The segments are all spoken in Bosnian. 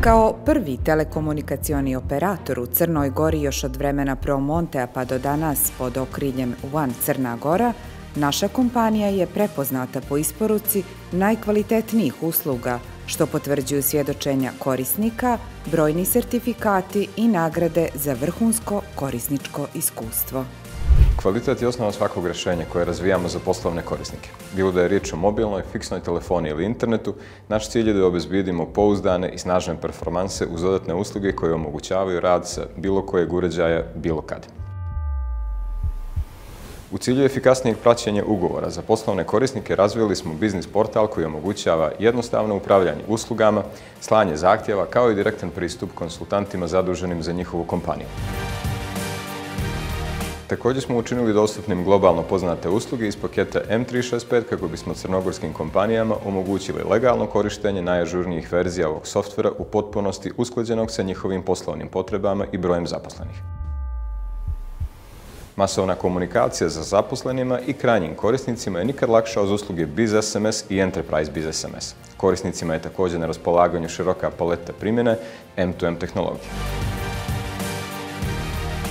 Kao prvi telekomunikacioni operator u Crnoj Gori još od vremena Pro Montea pa do danas pod okriljem One Crna Gora, naša kompanija je prepoznata po isporuci najkvalitetnijih usluga, što potvrđuju svjedočenja korisnika, brojni sertifikati i nagrade za vrhunsko korisničko iskustvo. Kvalitet je osnova svakog rješenja koje razvijamo za poslovne korisnike. Bilo da je riječ o mobilnoj, fiksnoj telefoniji ili internetu, naš cilj je da obezbijedimo pouzdane i snažne performanse uz dodatne usluge koje omogućavaju rad sa bilo kojeg uređaja, bilo kad. U cilju efikasnijeg praćenja ugovora za poslovne korisnike razvili smo biznis portal koji omogućava jednostavno upravljanje uslugama, slanje zahtjeva kao i direktan pristup konsultantima zaduženim za njihovu kompaniju. Također smo učinili dostupnim globalno poznate usluge iz paketa M365 kako bismo crnogorskim kompanijama omogućili legalno korištenje najažurnijih verzija ovog softvera u potpunosti usklađenog sa njihovim poslovnim potrebama i brojem zaposlenih. Masovna komunikacija za zaposlenima i krajnjim korisnicima je nikad lakša uz usluge Biz SMS i Enterprise Biz SMS. Korisnicima je također na raspolaganju široka paleta primjene M2M tehnologije.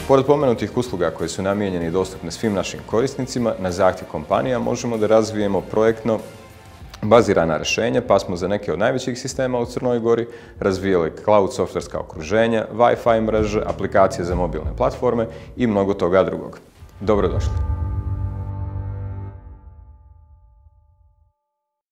Pored pomenutih usluga koje su namijenjene i dostupne svim našim korisnicima, na zahtjev kompanija možemo da razvijemo projektno bazirana rješenja, pa smo za neke od najvećih sistema u Crnoj Gori razvijali cloud softverska okruženja, Wi-Fi mreže, aplikacije za mobilne platforme i mnogo toga drugog. Dobrodošli!